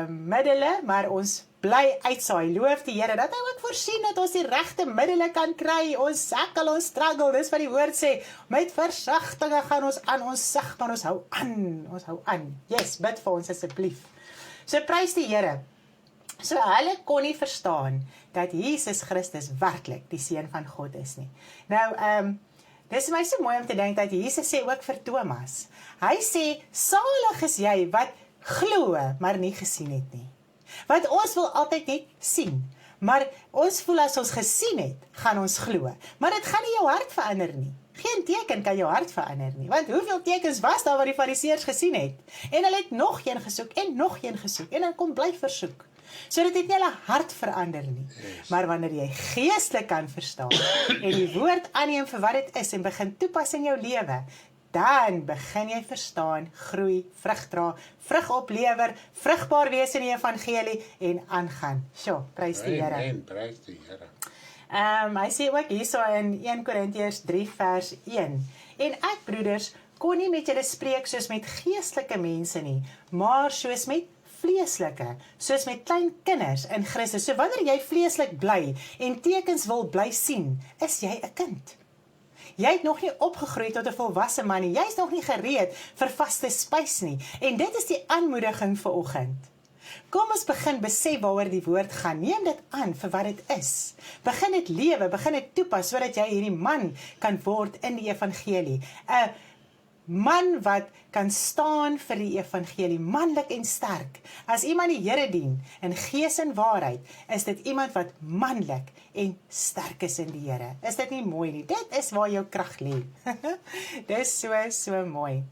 middele, maar ons bly uitsaai. Loof die Here dat hy ook voorsien dat ons die regte middele kan kry. Ons sukkel, ons struggle, dis wat die woord sê. Met versagtinge gaan ons aan, ons sug, maar ons hou aan. Ons hou aan. Yes, bid vir ons asseblief. So prys die Here. So hulle kon nie verstaan dat Jesus Christus werklik die Seun van God is nie. Nou, dis my so mooi om te dink dat Jesus sê ook vir Thomas. Hy sê, salig is jy wat glo, maar nie gesien het nie. Want ons wil altyd net sien, maar ons voel as ons gesien het, gaan ons glo. Maar dit gaan nie jou hart verander nie. Geen teken kan jou hart verander nie, want hoeveel tekens was daar wat die fariseërs gesien het? En hulle het nog een gesoek, en nog een gesoek, en dan kom bly versoek. So dit het nie hulle hart verander nie. Maar wanneer jy geestelik kan verstaan, en die woord aanneem vir wat dit is, en begin toepas in jou lewe, dan begin jy verstaan, groei, vrug dra, vrug oplewer, vrugbaar wees in die evangelie, en aangaan. Sjoe, prys die Here. Amen, prys die Here. Hy sê ook hierso in 1 Korintiërs 3 vers 1, en ek broeders, kon nie met julle spreek soos met geestelike mense nie, maar soos met vleeslike, soos met klein kinders in Christus. So wanneer jy vleeslik bly en tekens wil bly sien, is jy 'n kind. Jy het nog nie opgegroei tot 'n volwasse man nie. Jy is nog nie gereed vir vaste spys nie. En dit is die aanmoediging vir oggend. Kom ons begin besef waaroor die woord gaan. Neem dit aan vir wat dit is. Begin dit lewe, begin dit toepas, sodat jy hierdie man kan word in die evangelie. 'n Man wat kan staan vir die evangelie, manlik en sterk. As iemand die Here dien, in gees en waarheid, is dit iemand wat manlik en sterk is in die Here. Is dit nie mooi nie? Dit is waar jou krag lê. Dis so mooi.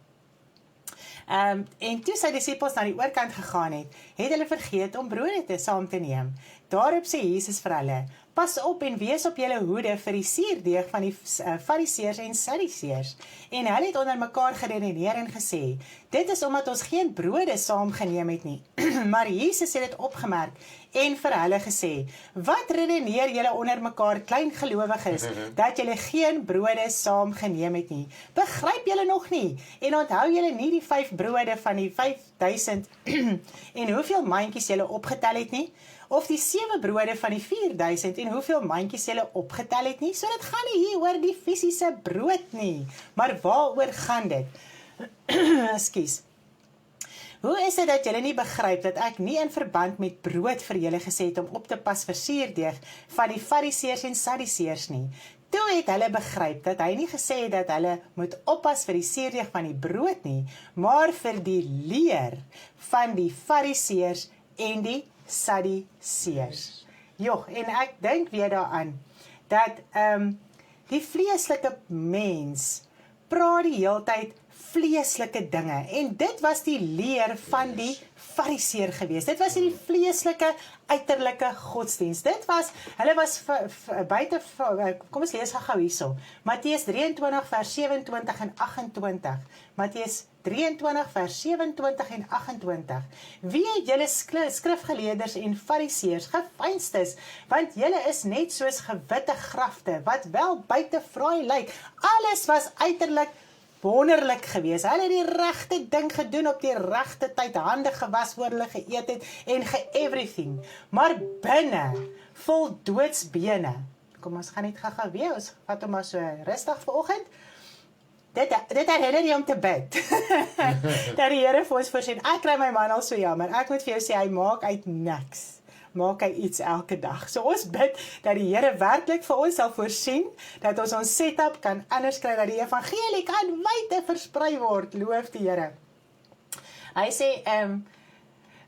En toe sy disippels na die oorkant gegaan het hulle vergeet om brode saam te neem. Daarop sê Jesus vir hulle, pas op en wees op julle hoede vir die suurdeeg van die fariseërs en sadduseërs. En hulle het onder mekaar geredeneer en gesê, dit is omdat ons geen brode saam geneem het nie. Maar Jesus het dit opgemerk en vir hulle gesê, wat redeneer julle onder mekaar klein gelowiges, dat julle geen brode saam geneem het nie? Begryp julle nog nie? En onthou julle nie die 5 brode van die 5000 en hoeveel mandjies julle opgetel het nie? Of die 7 brode van die 4000 en hoeveel mandjies julle opgetel het nie? So dit gaan nie hier oor die fisiese brood nie, maar waaroor gaan dit? Ekskuus. Hoe is dit dat julle nie begryp dat ek nie in verband met brood vir julle gesê het om op te pas vir suurdeeg van die fariseërs en sadduseërs nie? Toe het hulle begryp dat hy nie gesê het dat hulle moet oppas vir die suurdeeg van die brood nie, maar vir die leer van die fariseërs en die sadduseërs. Joh, en ek dink weer daaraan dat die vleeslike mens praat die heeltyd vleeslike dinge en dit was die leer van die fariseer gewees. Dit was die vleeslike uiterlike godsdienst. Dit was, hulle was buite, kom ons lees gou hierso. Matteus 23 vers 27 en 28. Matteus 23 vers 27 en 28. Wie het julle skrifgeleerders en fariseërs geveinstes, want julle is net soos gewitte grafte, wat wel buite fraai lyk. Alles was uiterlik wonderlik gewees. Hulle het die regte ding gedoen op die regte tyd, hande gewas voor hulle geëet het en everything. Maar binne vol doodsbene. Kom ons gaan net gou weer, ons vat hom maar so rustig vanoggend. Dit herinner jy om te bid. Dat die Here vir ons voorsien. Ek kry my man al so jammer. Ek moet vir jou sê, hy maak uit niks. Maak hy iets elke dag. So ons bid dat die Here werklik vir ons sal voorsien, dat ons setup kan anders kry, dat die evangelie kan wyte versprei word. Loof die Here. Hy sê,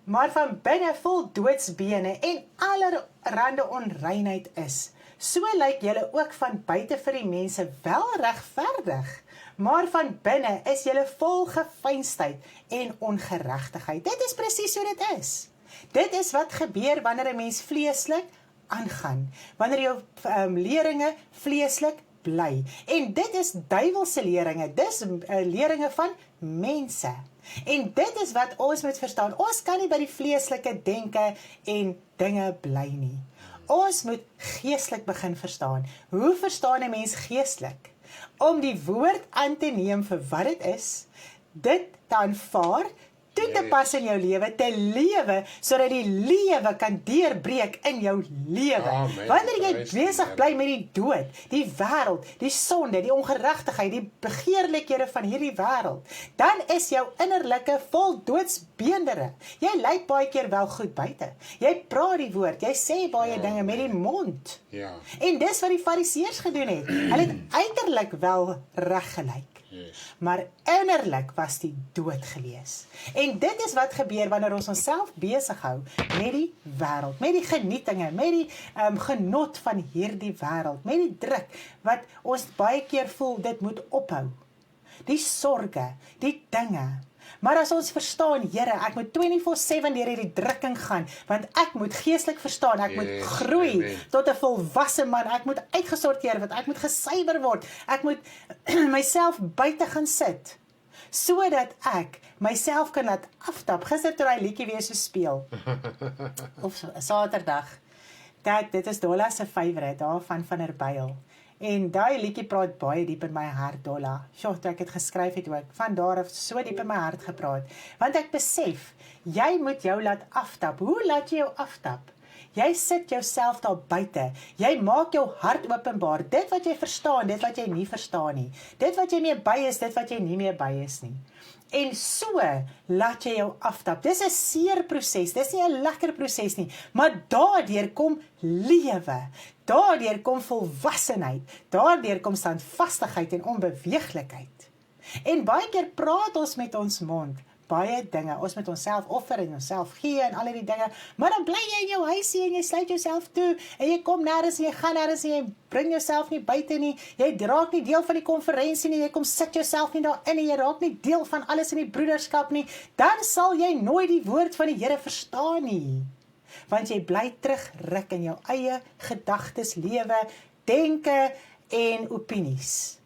maar van binne vol doodsbene en allerhande onreinheid is. So lyk julle ook van buite vir die mense wel regverdig, maar van binne is julle vol geveinsdheid en ongeregtigheid. Dit is presies hoe dit is. Dit is wat gebeur wanneer 'n mens vleeslik aangaan, wanneer jou leringe vleeslik bly. En dit is duiwelse leringe, dis leringe van mense. En dit is wat ons moet verstaan. Ons kan nie by die vleeslike denke en dinge bly nie. Ons moet geestelik begin verstaan. Hoe verstaan 'n mens geestelik? Om die woord aan te neem vir wat dit is, dit te aanvaar, toe te pas in jou lewe, te lewe, sodat die lewe kan deurbreek in jou lewe. Wanneer jy besig bly met die dood, die wêreld, die sonde, die ongeregtigheid, die begeerlikhede van hierdie wêreld, dan is jou innerlike vol doodsbeendere. Jy lyk baie keer wel goed buite. Jy praat die woord, jy sê baie dinge met die mond. Ja. En dis wat die fariseërs gedoen het. Hulle het uiterlik wel reg gelyk. Maar innerlik was die dood gewees. En dit is wat gebeur wanneer ons onsself besig hou met die wêreld, met die genietinge, met die genot van hierdie wêreld, met die druk wat ons baie keer voel dit moet ophou. Die sorge, die dinge. Maar as ons verstaan, Here, ek moet 24/7 deur hierdie drukking gaan, want ek moet geestelik verstaan, ek moet groei tot 'n volwasse man, ek moet uitgesorteer word, ek moet gesuiwer word, ek moet myself buite gaan sit, sodat ek myself kan laat aftap. Gister toe hy liedjie weer so speel, of Saterdag, dit is Dolla se favourite, daarvan van der Byl. En daai liedjie praat baie diep in my hart, Dolla. Sjoe, toe ek het geskryf het ook, van daar af so diep in my hart gepraat. Want ek besef, jy moet jou laat aftap. Hoe laat jy jou aftap? Jy sit jouself daar buite. Jy maak jou hart openbaar. Dit wat jy verstaan, dit wat jy nie verstaan nie. Dit wat jy mee by is, dit wat jy nie mee by is nie. En so laat jy jou aftap. Dis 'n seer proses, dis nie 'n lekker proses nie, maar daardeur kom lewe. Daardeur kom volwassenheid. Daardeur kom standvastigheid en onbeweeglikheid. En baie keer praat ons met ons mond baie dinge. Ons moet onsself offer en onsself gee en al die dinge, maar dan bly jy in jou huisie en jy sluit jouself toe en jy kom nêrens en jy gaan nêrens en jy bring jouself nie buite nie. Jy raak nie deel van die konferensie nie, jy kom sit jouself nie daarin en jy raak nie deel van alles in die broederskap nie. Dan sal jy nooit die woord van die Here verstaan nie. Want jy bly terugruk in jou eie gedagtes, lewe, denke en opinies.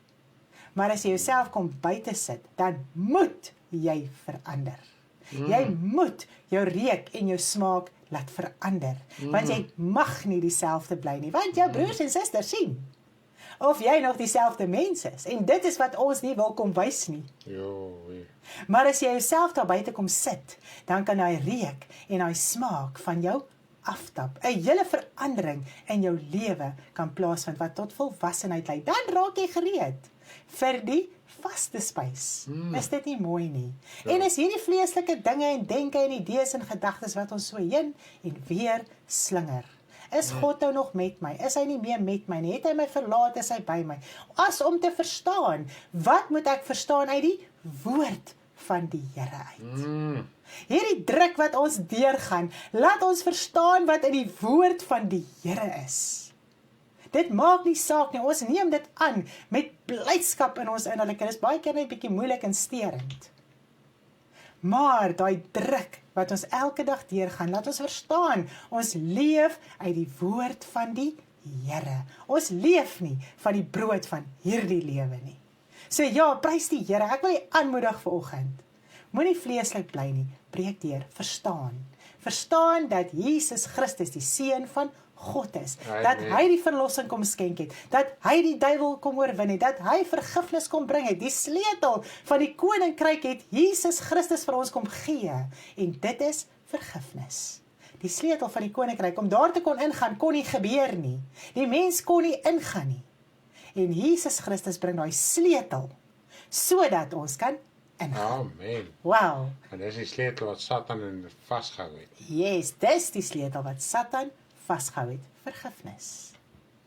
Maar as jy jouself kom buite sit, dan moet jy verander. Jy moet jou reuk en jou smaak laat verander. Want jy mag nie dieselfde bly nie, want jou broers en susters sien of jy nog dieselfde mens is. En dit is wat ons nie wil kom wys nie. Maar as jy jouself daar buite kom sit, dan kan hy reuk en hy smaak van jou aftap. 'n hele verandering in jou lewe kan plaasvind wat tot volwassenheid lei. Dan raak jy gereed vir die vaste spys. Is dit nie mooi nie? En is hierdie vleeslike dinge en denke en idees en gedagtes wat ons so heen en weer slinger. Is God nou nog met my? Is hy nie meer met my nie? Het hy my verlaat? Is hy by my? As om te verstaan, wat moet ek verstaan uit die woord van die Here uit? Hierdie druk wat ons deurgaan, laat ons verstaan wat in die woord van die Here is. Dit maak nie saak nie, ons neem dit aan met blydskap in ons innerlike. Dit is baie keer net bietjie moeilik en sterend. Maar daai druk wat ons elke dag deurgaan, laat ons verstaan, ons leef uit die woord van die Here. Ons leef nie van die brood van hierdie lewe nie. So ja, prys die Here. Ek wil jy aanmoedig vanoggend. Moenie vleeslik bly nie, breek deur, verstaan. Verstaan dat Jesus Christus die seun van God is, dat hy die verlossing kom skenk het, dat hy die duiwel kom oorwin het, dat hy vergifnis kom bring het, die sleutel van die koninkryk het Jesus Christus vir ons kom gee, en dit is vergifnis. Die sleutel van die koninkryk, om daar te kon ingaan, kon nie gebeur nie. Die mens kon nie ingaan nie. En Jesus Christus bring daai sleutel, sodat ons kan ingaan. Amen. Wow. En dis die sleutel wat Satan in vasgehou het. Yes, dis die sleutel wat Satan vasgehou het, vergifnis.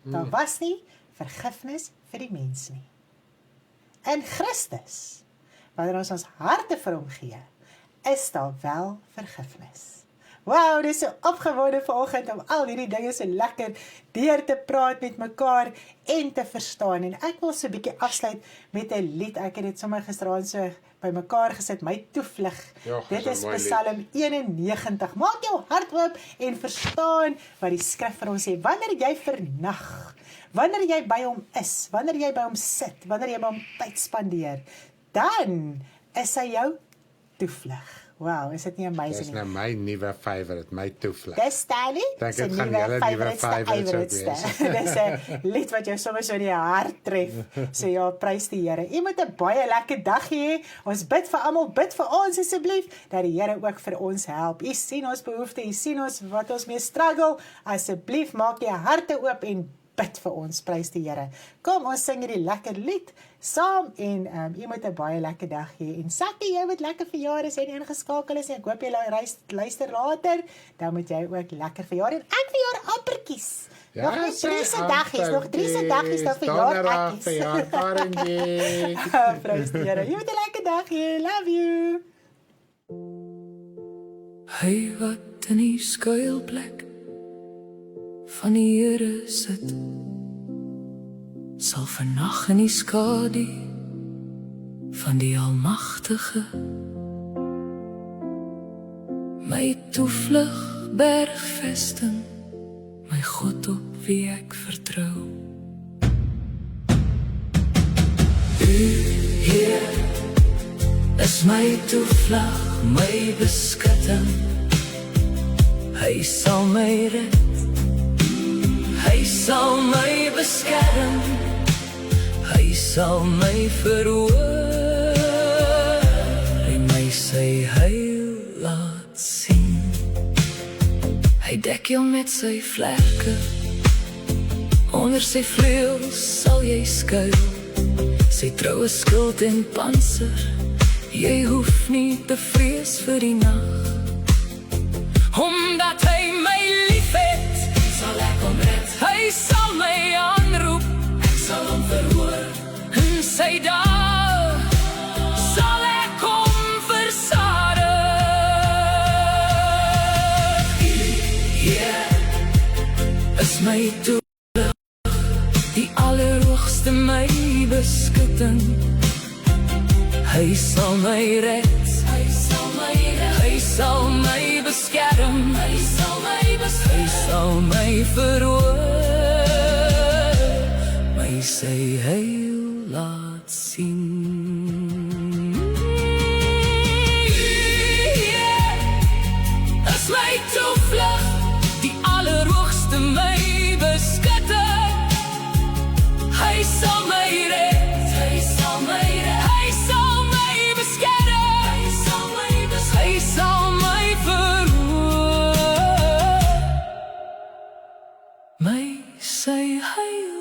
Daar was nie vergifnis vir die mens nie. In Christus, wanneer ons harte vir hom gee, is daar wel vergifnis. Wow, dis so opgewonde vanoggend om al hierdie dinge so lekker deur te praat met mekaar en te verstaan. En ek wil so 'n bietjie afsluit met 'n lied. Ek het dit sommer gisteraand so by mekaar gesit, my toevlug. Ja, Dit is mooi lied. Psalm 91. Maak jou hart oop en verstaan wat die skrif vir ons sê. Wanneer jy vernag, wanneer jy by hom is, wanneer jy by hom sit, wanneer jy by hom tyd spandeer, dan is hy jou toevlug. Wow, is dit nie amazing Dis nie? nou my nuwe favourite, my toevlug. Dis Stanley, Dink sy dit gaan nuwe julle nuwe favouriteste favourites ook Dis 'n lied wat jou sommer so in die hart tref. So ja, prys die Here. U moet 'n baie lekker dag hê. Ons bid vir almal, bid vir ons asseblief dat die Here ook vir ons help. U sien ons behoeftes, u sien ons wat ons mee struggle. Asseblief maak jou harte oop en bid vir ons, prys die Here. Kom, ons sing hierdie lekker lied saam en jy moet 'n baie lekker dag hê. En Sakkie, jy moet lekker verjaar as jy ingeskakel is. Ek hoop jy luister later. Dan moet jy ook lekker verjaar en ek verjaar ampertjies. Nog net 3 se dagies, nog 3 se dagies dan verjaar ekkies. Verjaar Karenjie. Prys die Here. Jy moet 'n lekker dag hê. Love you. Hy wat in die skuilplek van die Here sit, sal vannag in die skadu van die Almagtige my toevlug bergvesting, my God op wie ek vertrou. U Heer is my toevlug, my beskutting. Hy sal my red, hy sal my beskerm, hy sal my verhoor en my sy heil laat sien. Hy dek jou met sy vlerke, onder sy vleuels sal jy skuil, sy troue skild en panser, jy hoef nie te vrees vir die nag. Omdat hy my lief het, sal ek hom red. Hy sal my aanroep, ek sal hom verhoor. In sy dae sal ek hom versadig. U Heer is my toevlug, die Allerhoogste my beskutting. Hy sal my red, hy sal my red, hy sal my beskerm, hy sal my beskerm, hy sal my verhoor, my sy heil laat sien. U is my toevlug, die Allerhoogste my beskutting. Hy sal my red, hy sal my red, hy sal my beskerm, hy sal my beskerm, hy sal my verhoor, my sy heil